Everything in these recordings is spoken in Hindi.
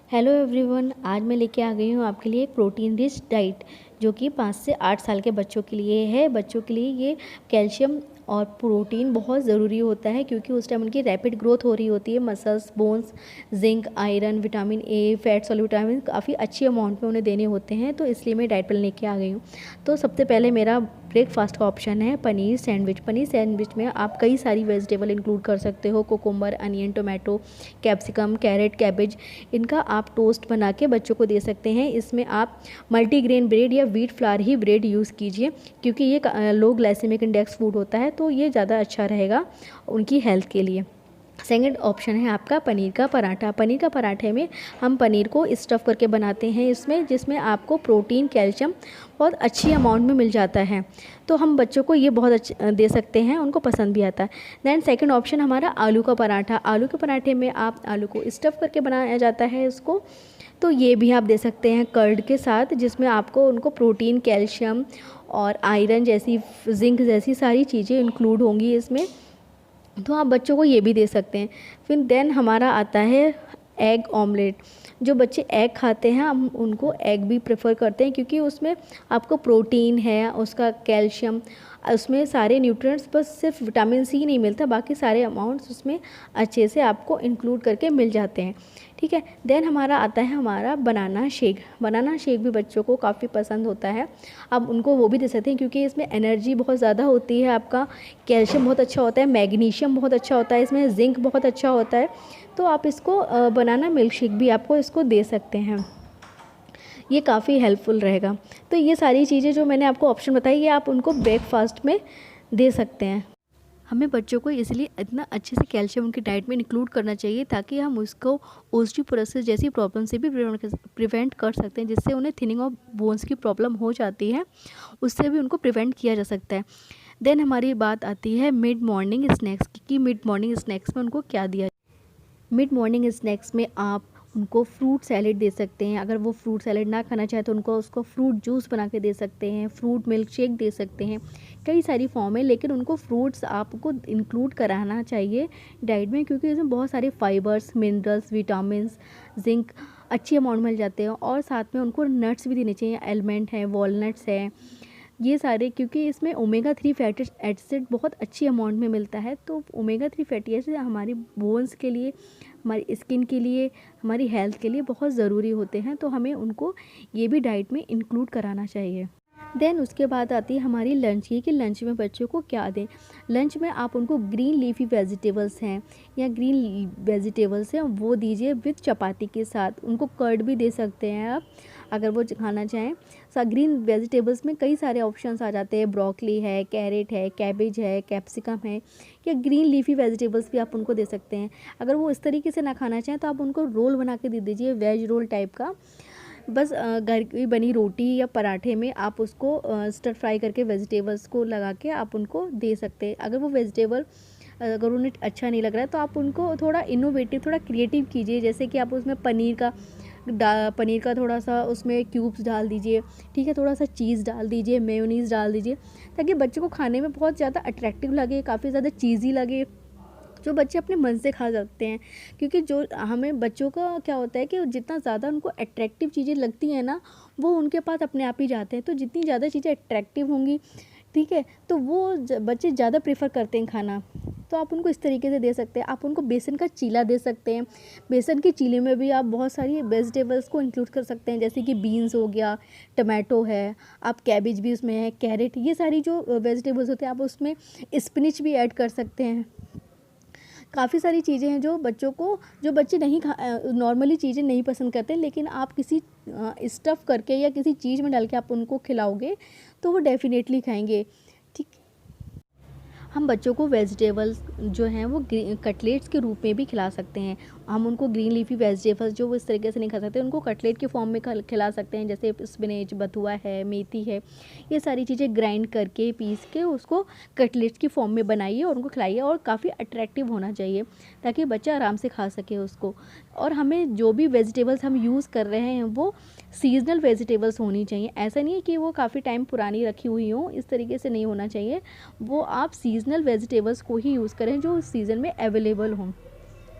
हेलो एवरीवन, आज मैं लेके आ गई हूँ आपके लिए एक प्रोटीन रिच डाइट जो कि 5 से 8 साल के बच्चों के लिए है। बच्चों के लिए ये कैल्शियम और प्रोटीन बहुत ज़रूरी होता है क्योंकि उस टाइम उनकी रैपिड ग्रोथ हो रही होती है। Muscles, bones, zinc, iron, vitamin A, fat soluble vitamin काफ़ी अच्छी अमाउंट में उन्हें देने होते हैं, तो इसलिए मैं डाइट प्लान लेके आ गई हूँ। तो सबसे पहले मेरा ब्रेकफास्ट का ऑप्शन है पनीर सैंडविच। पनीर सैंडविच में आप कई सारी वेजिटेबल इंक्लूड कर सकते हो, cucumber, onion, tomato, capsicum, carrot, cabbage. इनका आप टोस्ट बना के बच्चों को दे सकते हैं। इसमें आप मल्टीग्रेन ब्रेड या व्हीट फ्लावर ही ब्रेड यूज़ कीजिए क्योंकि ये लो ग्लाइसेमिक इंडेक्स फूड होता है, तो ये ज़्यादा अच्छा रहेगा उनकी हेल्थ के लिए। सेकंड ऑप्शन है आपका पनीर का पराठा। पनीर का पराठे में हम पनीर को स्टफ़ करके बनाते हैं इसमें, जिसमें आपको प्रोटीन, कैल्शियम बहुत अच्छी अमाउंट में मिल जाता है। तो हम बच्चों को ये बहुत अच्छा दे सकते हैं, उनको पसंद भी आता है। दैन सेकंड ऑप्शन हमारा आलू का पराठा। आलू के पराठे में आप आलू को स्टफ़ करके बनाया जाता है इसको, तो ये भी आप दे सकते हैं कर्ड के साथ, जिसमें आपको उनको प्रोटीन, कैल्शियम और आयरन जैसी, जिंक जैसी सारी चीज़ें इंक्लूड होंगी इसमें, तो आप बच्चों को ये भी दे सकते हैं। फिर देन हमारा आता है एग ऑमलेट। जो बच्चे एग खाते हैं हम उनको एग भी प्रेफर करते हैं क्योंकि उसमें आपको प्रोटीन है, उसका कैल्शियम, उसमें सारे न्यूट्रिएंट्स, बस सिर्फ विटामिन सी नहीं मिलता, बाकी सारे अमाउंट्स उसमें अच्छे से आपको इंक्लूड करके मिल जाते हैं। ठीक है। देन हमारा आता है हमारा बनाना शेक। बनाना शेक भी बच्चों को काफ़ी पसंद होता है। आप उनको वो भी दे सकते हैं क्योंकि इसमें एनर्जी बहुत ज़्यादा होती है, आपका कैल्शियम बहुत अच्छा होता है, मैग्नीशियम बहुत अच्छा होता है, इसमें जिंक बहुत अच्छा होता है। तो आप इसको बनाना मिल्क शेक भी आपको इसको दे सकते हैं, ये काफ़ी हेल्पफुल रहेगा। तो ये सारी चीज़ें जो मैंने आपको ऑप्शन बताई, ये आप उनको ब्रेकफास्ट में दे सकते हैं। हमें बच्चों को इसलिए इतना अच्छे से कैल्शियम उनकी डाइट में इंक्लूड करना चाहिए ताकि हम उसको ओस्टियोपोरोसिस जैसी प्रॉब्लम से भी प्रिवेंट कर सकते हैं, जिससे उन्हें थिनिंग ऑफ बोन्स की प्रॉब्लम हो जाती है, उससे भी उनको प्रिवेंट किया जा सकता है। देन हमारी बात आती है मिड मॉर्निंग स्नैक्स की, कि मिड मॉर्निंग स्नैक्स में उनको क्या दिया। मिड मॉर्निंग स्नैक्स में आप उनको फ्रूट सैलेड दे सकते हैं। अगर वो फ्रूट सैलेड ना खाना चाहे तो उनको उसको फ्रूट जूस बना के दे सकते हैं, फ्रूट मिल्क शेक दे सकते हैं, कई सारी फॉर्म है, लेकिन उनको फ्रूट्स आपको इंक्लूड कराना चाहिए डाइट में क्योंकि इसमें बहुत सारे फाइबर्स, मिनरल्स, विटामिन, जिंक अच्छी अमाउंट मिल जाते हैं। और साथ में उनको नट्स भी देने चाहिए, एलमंड है, वॉलनट्स है, ये सारे, क्योंकि इसमें ओमेगा 3 फैटी एसिड बहुत अच्छी अमाउंट में मिलता है। तो ओमेगा 3 फैटी एसिड हमारी बोन्स के लिए, हमारी स्किन के लिए, हमारी हेल्थ के लिए बहुत ज़रूरी होते हैं, तो हमें उनको ये भी डाइट में इंक्लूड कराना चाहिए। देन उसके बाद आती है हमारी लंच की, कि लंच में बच्चों को क्या दें। लंच में आप उनको ग्रीन लीफी वेजिटेबल्स हैं या ग्रीन वेजिटेबल्स हैं वो दीजिए विथ चपाती के साथ। उनको कर्ड भी दे सकते हैं आप अगर वो खाना चाहें। ग्रीन वेजिटेबल्स में कई सारे ऑप्शंस आ जाते हैं, ब्रोकली है, कैरेट है, कैबेज है, कैप्सिकम है, या ग्रीन लीफी वेजिटेबल्स भी आप उनको दे सकते हैं। अगर वो इस तरीके से ना खाना चाहें तो आप उनको रोल बना के दे दीजिए, वेज रोल टाइप का। बस घर की बनी रोटी या पराठे में आप उसको स्टर फ्राई करके वेजिटेबल्स को लगा के आप उनको दे सकते हैं। अगर वो वेजिटेबल अगर उन्हें अच्छा नहीं लग रहा है तो आप उनको थोड़ा इनोवेटिव, थोड़ा क्रिएटिव कीजिए, जैसे कि आप उसमें पनीर का थोड़ा सा उसमें क्यूब्स डाल दीजिए, ठीक है, थोड़ा सा चीज़ डाल दीजिए, मेयोनीज़ डाल दीजिए, ताकि बच्चों को खाने में बहुत ज़्यादा अट्रैक्टिव लगे, काफ़ी ज़्यादा चीज़ी लगे, जो बच्चे अपने मन से खा सकते हैं। क्योंकि जो हमें बच्चों का क्या होता है कि जितना ज़्यादा उनको अट्रैक्टिव चीज़ें लगती हैं ना, वो उनके पास अपने आप ही जाते हैं। तो जितनी ज़्यादा चीज़ें अट्रैक्टिव होंगी, ठीक है, तो वो बच्चे ज़्यादा प्रेफर करते हैं खाना। तो आप उनको इस तरीके से दे सकते हैं। आप उनको बेसन का चीला दे सकते हैं। बेसन के चीले में भी आप बहुत सारी वेजिटेबल्स को इंक्लूड कर सकते हैं, जैसे कि बीन्स हो गया, टमाटो है, आप कैबेज भी उसमें है, कैरेट, ये सारी जो वेजिटेबल्स होते हैं आप उसमें स्पिनच भी ऐड कर सकते हैं। काफ़ी सारी चीज़ें हैं जो बच्चे नहीं नॉर्मली चीज़ें नहीं पसंद करते, लेकिन आप किसी स्टफ़ करके या किसी चीज़ में डाल के आप उनको खिलाओगे तो वो डेफ़िनेटली खाएंगे। ठीक। हम बच्चों को वेजिटेबल्स जो हैं वो कटलेट्स के रूप में भी खिला सकते हैं। हम उनको ग्रीन लीफी वेजिटेबल्स जो वो इस तरीके से नहीं खा सकते, उनको कटलेट के फॉर्म में खिला सकते हैं, जैसे स्पिनच, बथुआ है, मेथी है, ये सारी चीज़ें ग्राइंड करके पीस के उसको कटलेट्स की फॉर्म में बनाइए और उनको खिलाइए, और काफ़ी अट्रैक्टिव होना चाहिए ताकि बच्चा आराम से खा सके उसको। और हमें जो भी वेजिटेबल्स हम यूज़ कर रहे हैं वो सीजनल वेजिटेबल्स होनी चाहिए। ऐसा नहीं है कि वो काफ़ी टाइम पुरानी रखी हुई हों, इस तरीके से नहीं होना चाहिए। वो आप सीजनल वेजिटेबल्स को ही यूज़ करें जो उस सीज़न में अवेलेबल हों।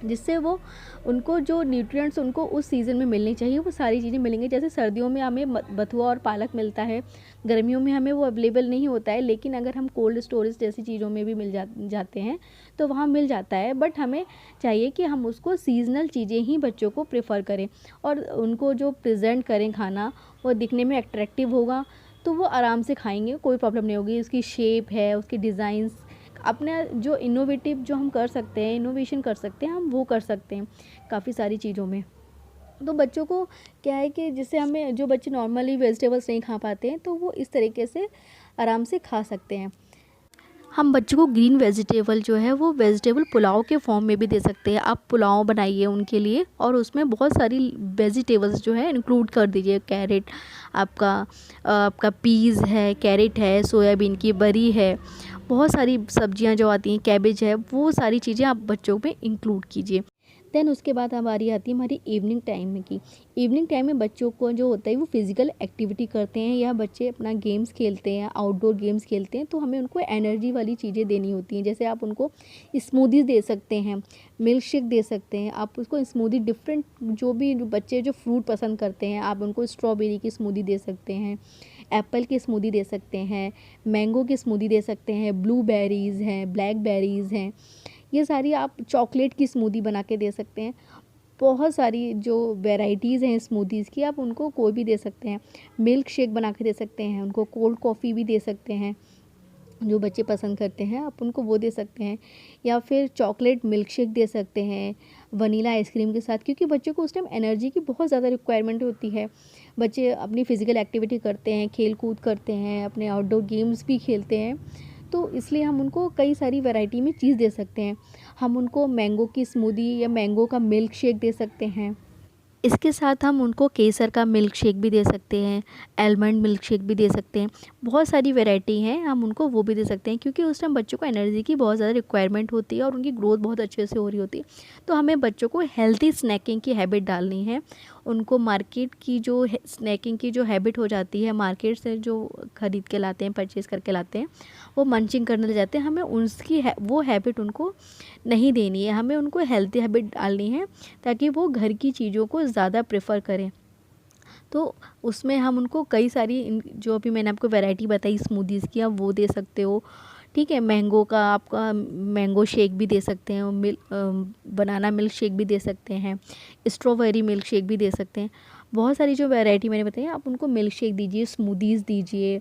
जिससे वो उनको जो न्यूट्रिएंट्स उनको उस सीज़न में मिलनी चाहिए वो सारी चीज़ें मिलेंगी। जैसे सर्दियों में हमें बथुआ और पालक मिलता है, गर्मियों में हमें वो अवेलेबल नहीं होता है, लेकिन अगर हम कोल्ड स्टोरेज जैसी चीज़ों में भी जाते हैं तो वहाँ मिल जाता है। बट हमें चाहिए कि हम उसको सीज़नल चीज़ें ही बच्चों को प्रेफर करें और उनको जो प्रेजेंट करें खाना वो दिखने में अट्रैक्टिव होगा तो वो आराम से खाएंगे, कोई प्रॉब्लम नहीं होगी। उसकी शेप है, उसकी डिज़ाइंस, अपने जो इनोवेटिव जो हम कर सकते हैं, इनोवेशन कर सकते हैं, हम वो कर सकते हैं काफ़ी सारी चीज़ों में। तो बच्चों को क्या है कि जिससे हमें, जो बच्चे नॉर्मली वेजिटेबल्स नहीं खा पाते हैं तो वो इस तरीके से आराम से खा सकते हैं। हम बच्चों को ग्रीन वेजिटेबल जो है वो वेजिटेबल पुलाव के फॉर्म में भी दे सकते हैं। आप पुलाव बनाइए उनके लिए और उसमें बहुत सारी वेजिटेबल्स जो है इंक्लूड कर दीजिए। कैरेट, आपका पीज़ है, कैरेट है, सोयाबीन की बरी है, बहुत सारी सब्जियां जो आती हैं, कैबेज है, वो सारी चीज़ें आप बच्चों में इंक्लूड कीजिए। देन उसके बाद हमारी आती है हमारी इवनिंग टाइम में की। इवनिंग टाइम में बच्चों को जो होता है वो फिज़िकल एक्टिविटी करते हैं या बच्चे अपना गेम्स खेलते हैं, आउटडोर गेम्स खेलते हैं, तो हमें उनको एनर्जी वाली चीज़ें देनी होती हैं। जैसे आप उनको स्मूदीज़ दे सकते हैं, मिल्क शेक दे सकते हैं। आप उसको स्मूदी डिफरेंट, जो भी बच्चे जो फ्रूट पसंद करते हैं, आप उनको स्ट्रॉबेरी की स्मूदी दे सकते हैं, एप्पल की स्मूदी दे सकते हैं, मैंगो की स्मूदी दे सकते हैं, ब्लूबेरीज़ हैं, ब्लैकबेरीज़ हैं, ये सारी आप चॉकलेट की स्मूदी बना के दे सकते हैं। बहुत सारी जो वैराइटीज़ हैं स्मूदीज़ की, आप उनको कोई भी दे सकते हैं। मिल्क शेक बना के दे सकते हैं, उनको कोल्ड कॉफ़ी भी दे सकते हैं, जो बच्चे पसंद करते हैं आप उनको वो दे सकते हैं। या फिर चॉकलेट मिल्क शेक दे सकते हैं वनीला आइसक्रीम के साथ, क्योंकि बच्चों को उस टाइम एनर्जी की बहुत ज़्यादा रिक्वायरमेंट होती है। बच्चे अपनी फ़िज़िकल एक्टिविटी करते हैं, खेल कूद करते हैं, अपने आउटडोर गेम्स भी खेलते हैं, तो इसलिए हम उनको कई सारी वैरायटी में चीज़ दे सकते हैं। हम उनको मैंगो की स्मूदी या मैंगो का मिल्क शेक दे सकते हैं। इसके साथ हम उनको केसर का मिल्क शेक भी दे सकते हैं, आलमंड मिल्क शेक भी दे सकते हैं। बहुत सारी वैरायटी हैं, हम उनको वो भी दे सकते हैं, क्योंकि उस टाइम बच्चों को एनर्जी की बहुत ज़्यादा रिक्वायरमेंट होती है और उनकी ग्रोथ बहुत अच्छे से हो रही होती है। तो हमें बच्चों को हेल्थी स्नैकिंग की हैबिट डालनी है। उनको मार्केट की जो स्नैकिंग की जो हैबिट हो जाती है, मार्केट से जो ख़रीद के लाते हैं, परचेज़ करके लाते हैं, वो मंचिंग करने लग जाते हैं, हमें उसकी वो हैबिट उनको नहीं देनी है। हमें उनको हेल्थी हैबिट डालनी है ताकि वो घर की चीज़ों को ज़्यादा प्रेफर करें। तो उसमें हम उनको कई सारी जो अभी मैंने आपको वैरायटी बताई स्मूदीज़ की, आप वो दे सकते हो। ठीक है, मैंगो का आपका मैंगो शेक भी दे सकते हैं, बनाना मिल्क शेक भी दे सकते हैं, स्ट्रॉबेरी मिल्क शेक भी दे सकते हैं। बहुत सारी जो वैरायटी मैंने बताई, आप उनको मिल्क शेक दीजिए, स्मूदीज़ दीजिए।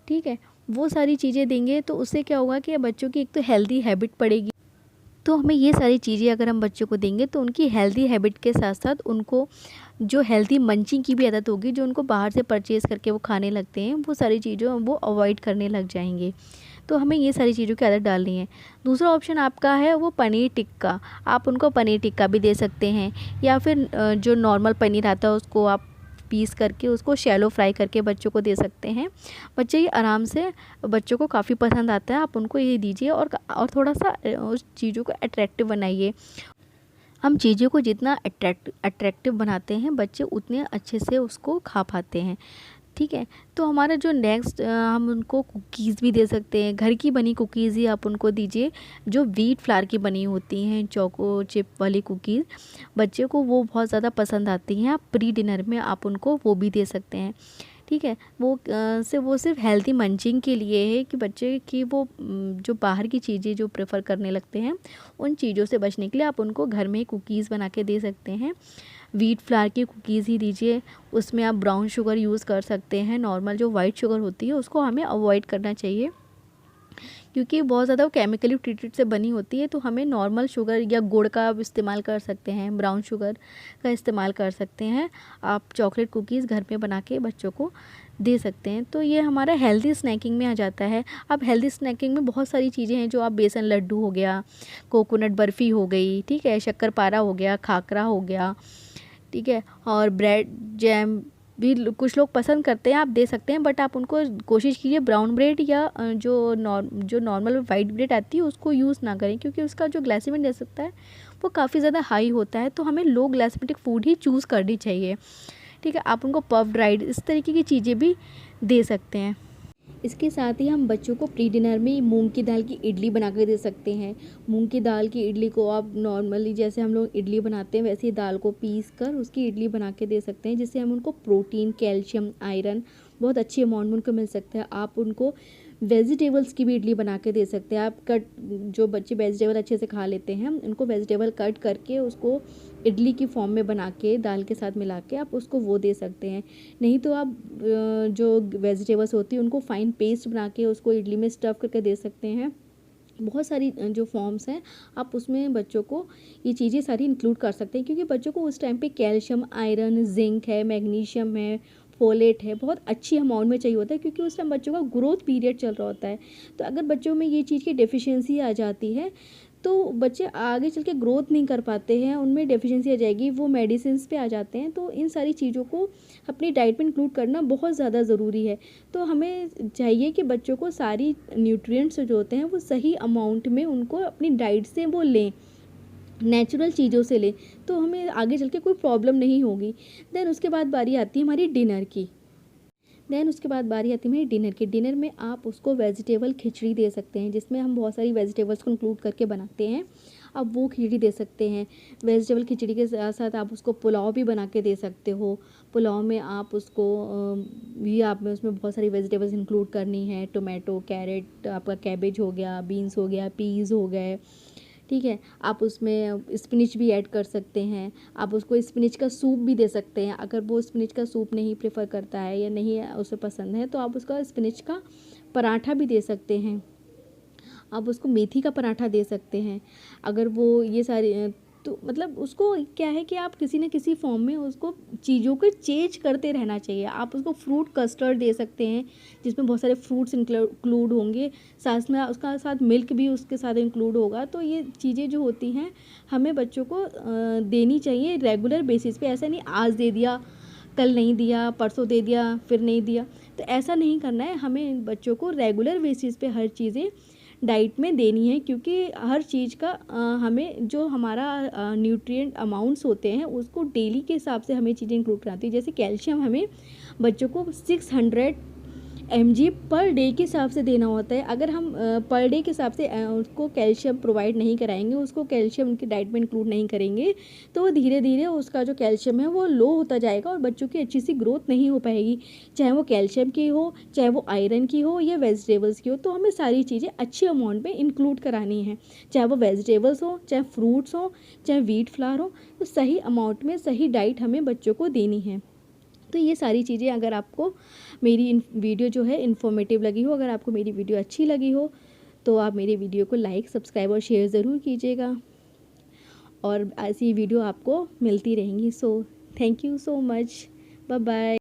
ठीक है, वो सारी चीज़ें देंगे तो उससे क्या होगा कि बच्चों की एक तो हेल्दी हैबिट पड़ेगी। तो हमें ये सारी चीज़ें अगर हम बच्चों को देंगे तो उनकी हेल्दी हैबिट के साथ साथ उनको जो हेल्दी मंचिंग की भी आदत होगी, जो उनको बाहर से परचेज़ करके वो खाने लगते हैं, वो सारी चीज़ें वो अवॉइड करने लग जाएंगे। तो हमें ये सारी चीज़ों की आदत डालनी है। दूसरा ऑप्शन आपका है वो पनीर टिक्का। आप उनको पनीर टिक्का भी दे सकते हैं, या फिर जो नॉर्मल पनीर आता है उसको आप पीस करके उसको शैलो फ्राई करके बच्चों को दे सकते हैं। बच्चे ये आराम से, बच्चों को काफ़ी पसंद आता है, आप उनको ये दीजिए और थोड़ा सा उस चीज़ों को अट्रैक्टिव बनाइए। हम चीज़ों को जितना अट्रैक्टिव बनाते हैं, बच्चे उतने अच्छे से उसको खा पाते हैं। ठीक है, तो हमारा जो नेक्स्ट, हम उनको कुकीज़ भी दे सकते हैं। घर की बनी कुकीज़ ही आप उनको दीजिए, जो व्हीट फ्लावर की बनी होती हैं, चोको चिप वाली कुकीज़, बच्चे को वो बहुत ज़्यादा पसंद आती हैं। आप प्री डिनर में आप उनको वो भी दे सकते हैं। ठीक है, वो सिर्फ हेल्दी मंचिंग के लिए है कि बच्चे की वो जो बाहर की चीज़ें जो प्रेफर करने लगते हैं, उन चीज़ों से बचने के लिए आप उनको घर में कुकीज़ बना के दे सकते हैं। व्हीट फ्लावर की कुकीज़ ही दीजिए, उसमें आप ब्राउन शुगर यूज़ कर सकते हैं। नॉर्मल जो वाइट शुगर होती है उसको हमें अवॉइड करना चाहिए, क्योंकि बहुत ज़्यादा वो केमिकली ट्रीटेड से बनी होती है। तो हमें नॉर्मल शुगर या गुड़ का आप इस्तेमाल कर सकते हैं, ब्राउन शुगर का इस्तेमाल कर सकते हैं। आप चॉकलेट कुकीज़ घर में बना के बच्चों को दे सकते हैं। तो ये हमारा हेल्दी स्नैकिंग में आ जाता है। अब हेल्दी स्नैकिंग में बहुत सारी चीज़ें हैं, जो आप बेसन लड्डू हो गया, कोकोनट बर्फ़ी हो गई, ठीक है, शक्करपारा हो गया, खाकरा हो गया, ठीक है, और ब्रेड जैम भी कुछ लोग पसंद करते हैं, आप दे सकते हैं। बट आप उनको कोशिश कीजिए ब्राउन ब्रेड या जो नॉर्मल वाइट ब्रेड आती है उसको यूज़ ना करें, क्योंकि उसका जो ग्लाइसेमिक दे सकता है वो काफ़ी ज़्यादा हाई होता है। तो हमें लो ग्लाइसेमिक फूड ही चूज़ करनी चाहिए। ठीक है, आप उनको पफ्ड राइस इस तरीके की चीज़ें भी दे सकते हैं। इसके साथ ही हम बच्चों को प्री डिनर में मूंग की दाल की इडली बना कर दे सकते हैं। मूंग की दाल की इडली को आप नॉर्मली जैसे हम लोग इडली बनाते हैं वैसे ही दाल को पीस कर उसकी इडली बना के दे सकते हैं, जिससे हम उनको प्रोटीन, कैल्शियम, आयरन बहुत अच्छे अमाउंट में उनको मिल सकता है। आप उनको वेजिटेबल्स की भी इडली बना के दे सकते हैं। आप कट जो बच्चे वेजिटेबल अच्छे से खा लेते हैं उनको वेजिटेबल कट करके उसको इडली की फॉर्म में बना के दाल के साथ मिला के आप उसको वो दे सकते हैं। नहीं तो आप जो वेजिटेबल्स होती हैं उनको फाइन पेस्ट बना के उसको इडली में स्टफ़ करके दे सकते हैं। बहुत सारी जो फॉर्म्स हैं आप उसमें बच्चों को ये चीज़ें सारी इंक्लूड कर सकते हैं, क्योंकि बच्चों को उस टाइम पे कैल्शियम, आयरन, जिंक है, मैग्नीशियम है, फोलेट है, बहुत अच्छी अमाउंट में चाहिए होता है, क्योंकि उस टाइम बच्चों का ग्रोथ पीरियड चल रहा होता है। तो अगर बच्चों में ये चीज़ की डेफिशिएंसी आ जाती है तो बच्चे आगे चल के ग्रोथ नहीं कर पाते हैं, उनमें डेफिशिएंसी आ जाएगी, वो मेडिसिन्स पे आ जाते हैं। तो इन सारी चीज़ों को अपनी डाइट में इंक्लूड करना बहुत ज़्यादा ज़रूरी है। तो हमें चाहिए कि बच्चों को सारी न्यूट्रिएंट्स जो होते हैं वो सही अमाउंट में उनको अपनी डाइट से वो लें, नेचुरल चीज़ों से लें, तो हमें आगे चल के कोई प्रॉब्लम नहीं होगी। देन उसके बाद बारी आती है हमारी डिनर की। हमारी डिनर की। डिनर में आप उसको वेजिटेबल खिचड़ी दे सकते हैं, जिसमें हम बहुत सारी वेजिटेबल्स को इंक्लूड करके बनाते हैं। आप वो खिचड़ी दे सकते हैं। वेजिटेबल खिचड़ी के साथ साथ आप उसको पुलाव भी बना के दे सकते हो। पुलाव में आप उसको भी आपने उसमें बहुत सारी वेजिटेबल्स इंक्लूड करनी है, टोमेटो, कैरेट, आपका कैबेज हो गया, बीन्स हो गया, पीज़ हो गए, ठीक है। आप उसमें स्पिनच भी ऐड कर सकते हैं। आप उसको स्पिनच का सूप भी दे सकते हैं। अगर वो स्पिनच का सूप नहीं प्रेफर करता है या नहीं उसे पसंद है तो आप उसका स्पिनच का पराठा भी दे सकते हैं। आप उसको मेथी का पराठा दे सकते हैं। अगर वो ये सारी तो मतलब उसको क्या है कि आप किसी न किसी फॉर्म में उसको चीज़ों को चेंज करते रहना चाहिए। आप उसको फ्रूट कस्टर्ड दे सकते हैं, जिसमें बहुत सारे फ्रूट्स इंक्लूड होंगे, साथ में उसका साथ मिल्क भी उसके साथ इंक्लूड होगा। तो ये चीज़ें जो होती हैं हमें बच्चों को देनी चाहिए रेगुलर बेसिस पे। ऐसा नहीं आज दे दिया, कल नहीं दिया, परसों दे दिया, फिर नहीं दिया, तो ऐसा नहीं करना है। हमें बच्चों को रेगुलर बेसिस पे हर चीज़ें डाइट में देनी है, क्योंकि हर चीज़ का हमें जो हमारा न्यूट्रिएंट अमाउंट्स होते हैं उसको डेली के हिसाब से हमें चीज़ें इंक्लूड कराती है। जैसे कैल्शियम हमें बच्चों को 600 mg पर डे के हिसाब से देना होता है। अगर हम पर डे के हिसाब से उसको कैल्शियम प्रोवाइड नहीं कराएंगे, उसको कैल्शियम उनकी डाइट में इंक्लूड नहीं करेंगे, तो धीरे धीरे उसका जो कैल्शियम है वो लो होता जाएगा और बच्चों की अच्छी सी ग्रोथ नहीं हो पाएगी, चाहे वो कैल्शियम की हो, चाहे वो आयरन की हो या वेजिटेबल्स की हो। तो हमें सारी चीज़ें अच्छी अमाउंट में इंक्लूड करानी है, चाहे वो वेजिटेबल्स हो, चाहे फ्रूट्स हो, चाहे व्हीट फ्लावर हो, तो सही अमाउंट में सही डाइट हमें बच्चों को देनी है। तो ये सारी चीज़ें अगर आपको मेरी वीडियो जो है इन्फॉर्मेटिव लगी हो, अगर आपको मेरी वीडियो अच्छी लगी हो तो आप मेरी वीडियो को लाइक, सब्सक्राइब और शेयर ज़रूर कीजिएगा, और ऐसी वीडियो आपको मिलती रहेंगी। So thank you so much, bye bye.